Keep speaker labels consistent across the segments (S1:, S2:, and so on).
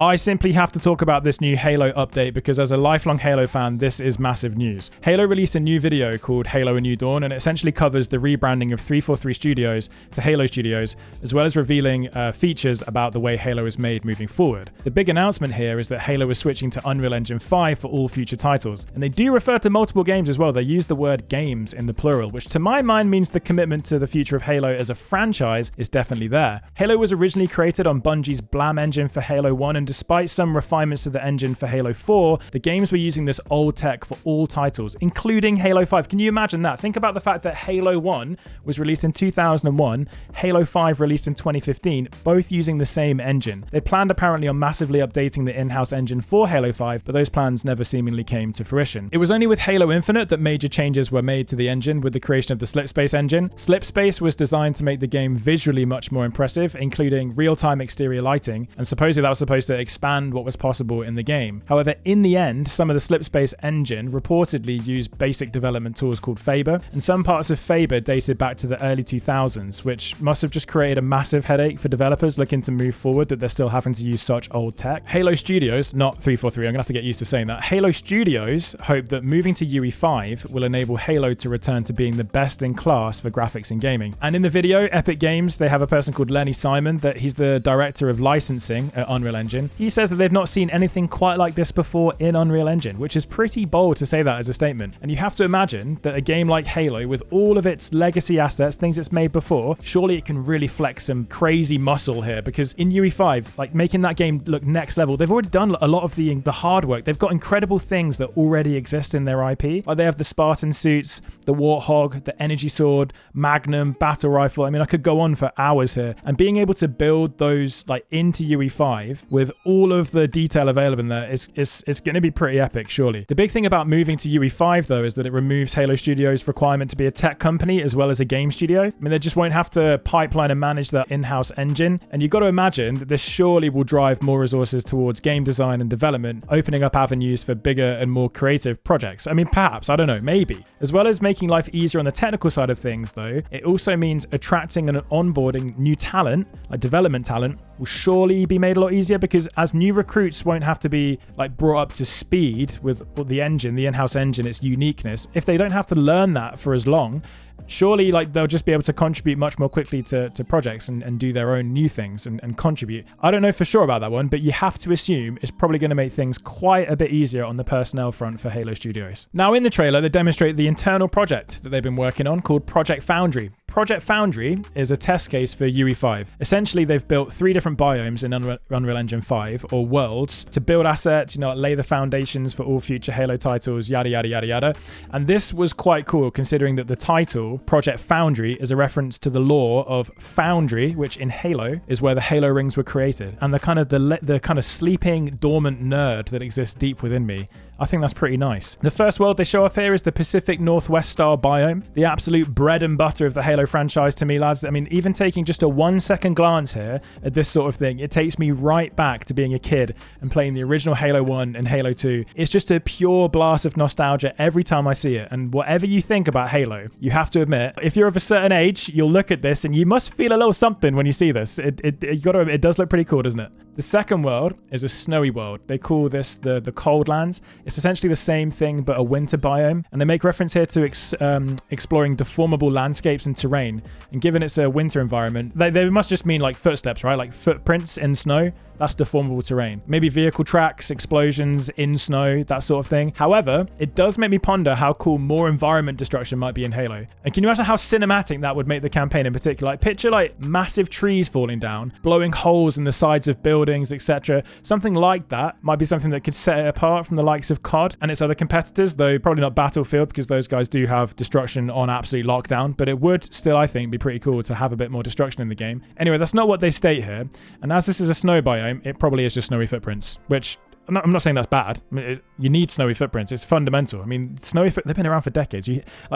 S1: I simply have to talk about this new Halo update because as a lifelong Halo fan, this is massive news. Halo released a new video called Halo A New Dawn, and it essentially covers the rebranding of 343 Studios to Halo Studios, as well as revealing features about the way Halo is made moving forward. The big announcement here is that Halo is switching to Unreal Engine 5 for all future titles, and they do refer to multiple games as well. They use the word games in the plural, which to my mind means the commitment to the future of Halo as a franchise is definitely there. Halo was originally created on Bungie's Blam engine for Halo 1, and despite some refinements to the engine for Halo 4, the games were using this old tech for all titles, including Halo 5. Can you imagine that? Think about the fact that Halo 1 was released in 2001, Halo 5 released in 2015, both using the same engine. They planned apparently on massively updating the in-house engine for Halo 5, but those plans never seemingly came to fruition. It was only with Halo Infinite that major changes were made to the engine with the creation of the Slipspace Engine. Slipspace was designed to make the game visually much more impressive, including real-time exterior lighting, and supposedly that was supposed to expand what was possible in the game. However, in the end, some of the Slipspace engine reportedly used basic development tools called Faber, and some parts of Faber dated back to the early 2000s, which must have just created a massive headache for developers looking to move forward that they're still having to use such old tech. Halo Studios, not 343, I'm gonna have to get used to saying that. Halo Studios hope that moving to UE5 will enable Halo to return to being the best in class for graphics and gaming. And in the video, Epic Games, they have a person called Lenny Simon, that he's the director of licensing at Unreal Engine. He says that they've not seen anything quite like this before in Unreal Engine, which is pretty bold to say that as a statement. And you have to imagine that a game like Halo, with all of its legacy assets, things it's made before, surely it can really flex some crazy muscle here, because in UE5, like making that game look next level, they've already done a lot of the hard work. They've got incredible things that already exist in their IP. Like they have the Spartan suits, the Warthog, the Energy Sword, Magnum, Battle Rifle. I mean, I could go on for hours here. And being able to build those like into UE5 with all of the detail available in there is going to be pretty epic, surely. The big thing about moving to UE5 though is that it removes Halo Studios' requirement to be a tech company as well as a game studio. I mean, they just won't have to pipeline and manage that in-house engine, and you've got to imagine that this surely will drive more resources towards game design and development, opening up avenues for bigger and more creative projects. I mean, perhaps, I don't know, maybe. As well as making life easier on the technical side of things though, it also means attracting and onboarding new talent, like development talent, will surely be made a lot easier, because as new recruits won't have to be like brought up to speed with the engine, the in-house engine, its uniqueness, if they don't have to learn that for as long, surely like they'll just be able to contribute much more quickly to projects and do their own new things and contribute. I don't know for sure about that one, but you have to assume it's probably going to make things quite a bit easier on the personnel front for Halo Studios. Now in the trailer, they demonstrate the internal project that they've been working on called Project Foundry. Project Foundry is a test case for UE5. Essentially, they've built 3 different biomes in Unreal Engine 5, or worlds, to build assets, lay the foundations for all future Halo titles, yada, yada, yada, yada. And this was quite cool, considering that the title, Project Foundry, is a reference to the lore of Foundry, which in Halo is where the Halo rings were created. And the kind of sleeping, dormant nerd that exists deep within me, I think that's pretty nice. The first world they show off here is the Pacific Northwest style biome, the absolute bread and butter of the Halo franchise to me, lads. I mean, even taking just a 1-second glance here at this sort of thing, it takes me right back to being a kid and playing the original Halo 1 and Halo 2. It's just a pure blast of nostalgia every time I see it. And whatever you think about Halo, you have to admit, if you're of a certain age, you'll look at this and you must feel a little something when you see this. It does look pretty cool, doesn't it? The second world is a snowy world. They call this the Cold Lands. It's essentially the same thing, but a winter biome. And they make reference here to exploring deformable landscapes and terrain. And given it's a winter environment, they must just mean like footsteps, right? Like footprints in snow. That's deformable terrain. Maybe vehicle tracks, explosions in snow, that sort of thing. However, it does make me ponder how cool more environment destruction might be in Halo. And can you imagine how cinematic that would make the campaign in particular? Like picture like massive trees falling down, blowing holes in the sides of buildings, etc. Something like that might be something that could set it apart from the likes of COD and its other competitors, though probably not Battlefield, because those guys do have destruction on absolute lockdown. But it would still, I think, be pretty cool to have a bit more destruction in the game. Anyway, that's not what they state here. And as this is a snow biome, it probably is just snowy footprints, which I'm not saying that's bad. I mean, you need snowy footprints. It's fundamental. I mean, they've been around for decades.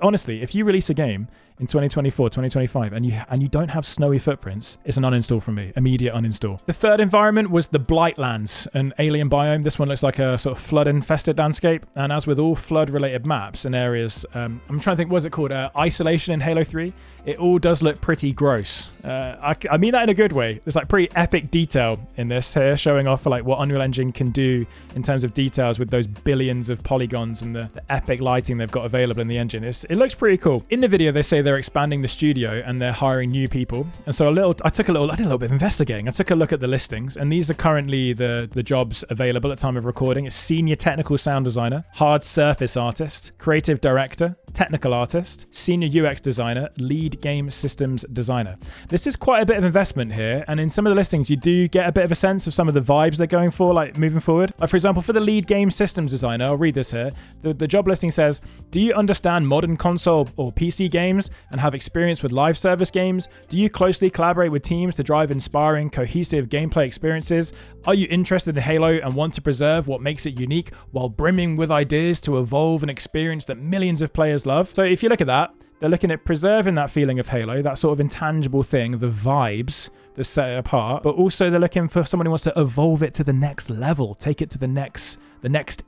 S1: Honestly, if you release a game in 2024, 2025, and you don't have snowy footprints, it's an uninstall from me. Immediate uninstall. The third environment was the Blightlands, an alien biome. This one looks like a sort of flood-infested landscape. And as with all flood-related maps and areas, I'm trying to think, what is it called? Isolation in Halo 3. It all does look pretty gross. I mean that in a good way. There's like pretty epic detail in this here, showing off for like what Unreal Engine can do in terms of details with those billions of polygons and the epic lighting they've got available in the engine. It looks pretty cool. In the video, they say they're expanding the studio and they're hiring new people. And so I did a little bit of investigating. I took a look at the listings, and these are currently the jobs available at time of recording. It's senior technical sound designer, hard surface artist, creative director, technical artist, senior UX designer, lead game systems designer. This is quite a bit of investment here, and in some of the listings you do get a bit of a sense of some of the vibes they're going for, like moving forward. Like, for example, for the lead game systems designer, I'll read this here. The job listing says, do you understand modern console or PC games and have experience with live service games? Do you closely collaborate with teams to drive inspiring, cohesive gameplay experiences? Are you interested in Halo and want to preserve what makes it unique while brimming with ideas to evolve an experience that millions of players love? So if you look at that, they're looking at preserving that feeling of Halo, that sort of intangible thing, the vibes that set it apart, but also they're looking for someone who wants to evolve it to the next level, take it to the next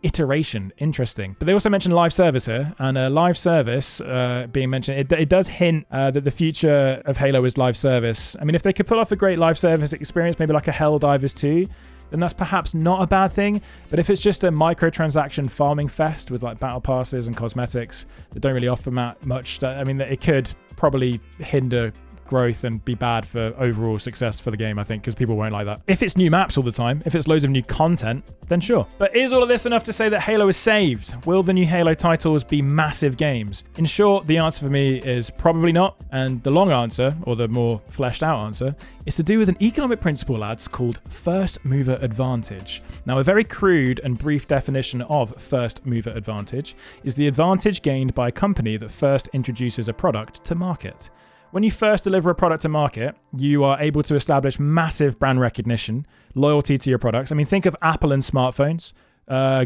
S1: iteration. Interesting. But they also mentioned live service here, and live service being mentioned, it does hint that the future of Halo is live service. I mean, if they could pull off a great live service experience, maybe like a Helldivers 2, then that's perhaps not a bad thing. But if it's just a microtransaction farming fest with like battle passes and cosmetics that don't really offer much, I mean, it could probably hinder growth and be bad for overall success for the game, I think, because people won't like that. If it's new maps all the time, if it's loads of new content, then sure. But is all of this enough to say that Halo is saved? Will the new Halo titles be massive games? In short, the answer for me is probably not. And the long answer, or the more fleshed out answer, is to do with an economic principle, lads, called first mover advantage. Now, a very crude and brief definition of first mover advantage is the advantage gained by a company that first introduces a product to market. When you first deliver a product to market, you are able to establish massive brand recognition, loyalty to your products. I mean, think of Apple and smartphones,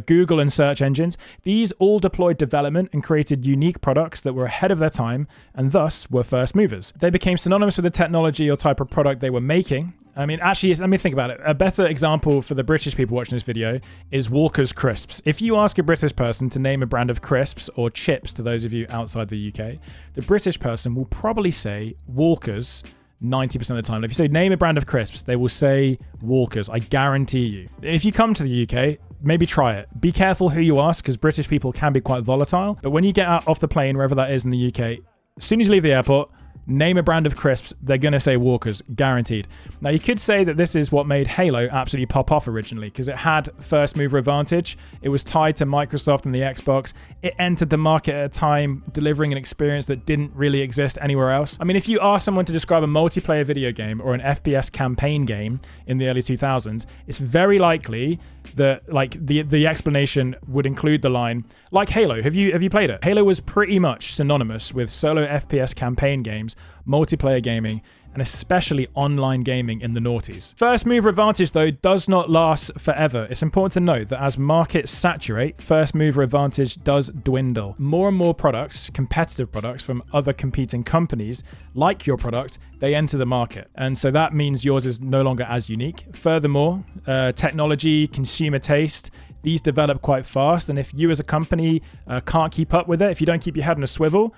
S1: Google and search engines. These all deployed development and created unique products that were ahead of their time and thus were first movers. They became synonymous with the technology or type of product they were making. I mean, actually, let me think about it. A better example for the British people watching this video is Walker's Crisps. If you ask a British person to name a brand of crisps or chips, to those of you outside the UK, the British person will probably say Walker's 90% of the time. If you say name a brand of crisps, they will say Walker's. I guarantee you. If you come to the UK, maybe try it. Be careful who you ask, because British people can be quite volatile. But when you get out off the plane, wherever that is in the UK, as soon as you leave the airport, name a brand of crisps, they're going to say Walker's, guaranteed. Now, you could say that this is what made Halo absolutely pop off originally, because it had first mover advantage. It was tied to Microsoft and the Xbox. It entered the market at a time delivering an experience that didn't really exist anywhere else. I mean, if you ask someone to describe a multiplayer video game or an FPS campaign game in the early 2000s, it's very likely that like the explanation would include the line, like Halo. Have you played it? Halo was pretty much synonymous with solo FPS campaign games, multiplayer gaming, and especially online gaming in the noughties. First mover advantage, though, does not last forever. It's important to note that as markets saturate, first mover advantage does dwindle. More and more products, competitive products from other competing companies, like your product, they enter the market. And so that means yours is no longer as unique. Furthermore, technology, consumer taste, these develop quite fast. And if you as a company can't keep up with it, if you don't keep your head on a swivel,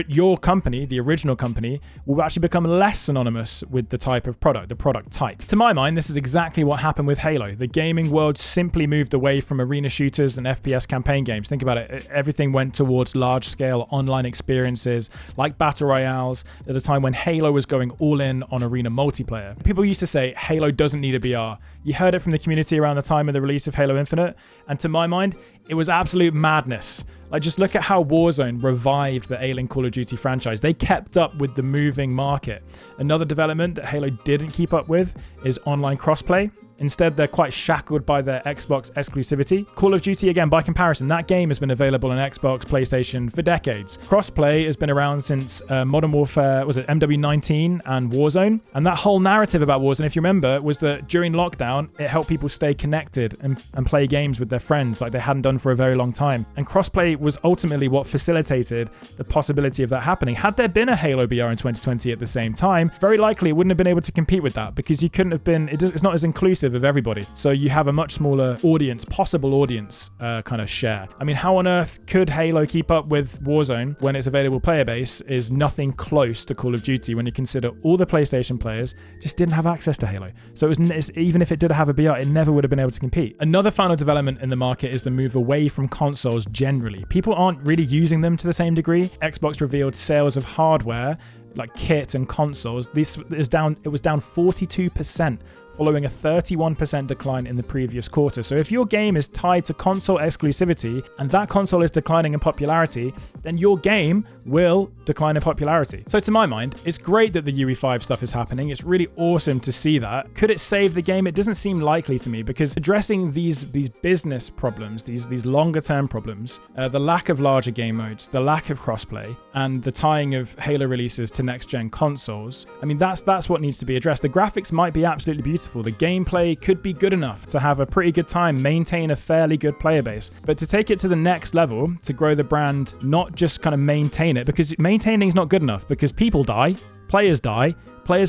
S1: your company, the original company, will actually become less synonymous with the type of product, the product type. To my mind, this is exactly what happened with Halo. The gaming world simply moved away from arena shooters and FPS campaign games. Think about it. Everything went towards large-scale online experiences like battle royales at a time when Halo was going all in on arena multiplayer. People used to say Halo doesn't need a BR. You heard it from the community around the time of the release of Halo Infinite, and to my mind, it was absolute madness. Like, just look at how Warzone revived the ailing Call of Duty franchise. They kept up with the moving market. Another development that Halo didn't keep up with is online crossplay. Instead, they're quite shackled by their Xbox exclusivity. Call of Duty, again, by comparison, that game has been available on Xbox, PlayStation for decades. Crossplay has been around since Modern Warfare, was it MW19 and Warzone? And that whole narrative about Warzone, if you remember, was that during lockdown, it helped people stay connected and play games with their friends like they hadn't done for a very long time. And crossplay was ultimately what facilitated the possibility of that happening. Had there been a Halo BR in 2020 at the same time, very likely it wouldn't have been able to compete with that because you couldn't have been, it's not as inclusive of everybody. So you have a much smaller audience, possible audience kind of share. I mean, how on earth could Halo keep up with Warzone when its available player base is nothing close to Call of Duty when you consider all the PlayStation players just didn't have access to Halo. So even if it did have a BR, it never would have been able to compete. Another final development in the market is the move away from consoles generally. People aren't really using them to the same degree. Xbox revealed sales of hardware like kit and consoles. It was down 42%. Following a 31% decline in the previous quarter. So if your game is tied to console exclusivity and that console is declining in popularity, then your game will decline in popularity. So to my mind, it's great that the UE5 stuff is happening. It's really awesome to see that. Could it save the game? It doesn't seem likely to me because addressing these business problems, these longer term problems, the lack of larger game modes, the lack of crossplay, and the tying of Halo releases to next gen consoles, I mean, that's what needs to be addressed. The graphics might be absolutely beautiful. The gameplay could be good enough to have a pretty good time, maintain a fairly good player base. But to take it to the next level, to grow the brand, not just kind of maintain it, because maintaining is not good enough because people die, players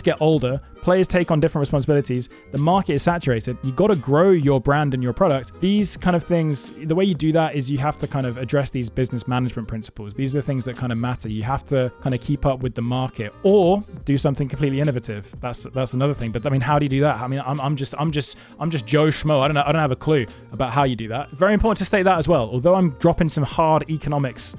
S1: get older, players take on different responsibilities, the market is saturated, you got to grow your brand and your product. These kind of things, the way you do that is you have to kind of address these business management principles. These are things that kind of matter. You have to kind of keep up with the market or do something completely innovative. That's another thing. But I mean, how do you do that? I mean, I'm just Joe Schmo. I don't have a clue about how you do that. Very important to state that as well. Although I'm dropping some hard economics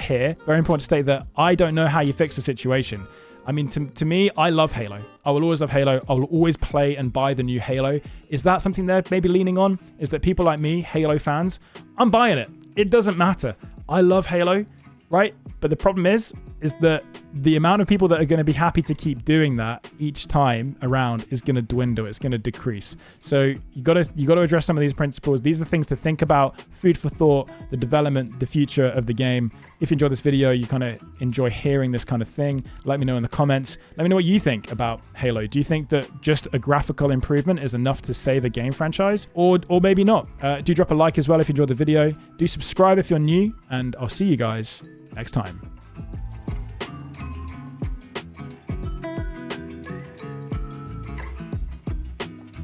S1: here, very important to state that I don't know how you fix the situation. I mean, to me, I love Halo. I will always love Halo. I will always play and buy the new Halo. Is that something they're maybe leaning on? Is that people like me, Halo fans, I'm buying it. It doesn't matter. I love Halo, right? But the problem is that the amount of people that are going to be happy to keep doing that each time around is going to dwindle. It's going to decrease. So you got to address some of these principles. These are things to think about, food for thought, the development, the future of the game. If you enjoyed this video, you kind of enjoy hearing this kind of thing, let me know in the comments. Let me know what you think about Halo. Do you think that just a graphical improvement is enough to save a game franchise? Or maybe not. Do drop a like as well if you enjoyed the video. Do subscribe if you're new, and I'll see you guys next time.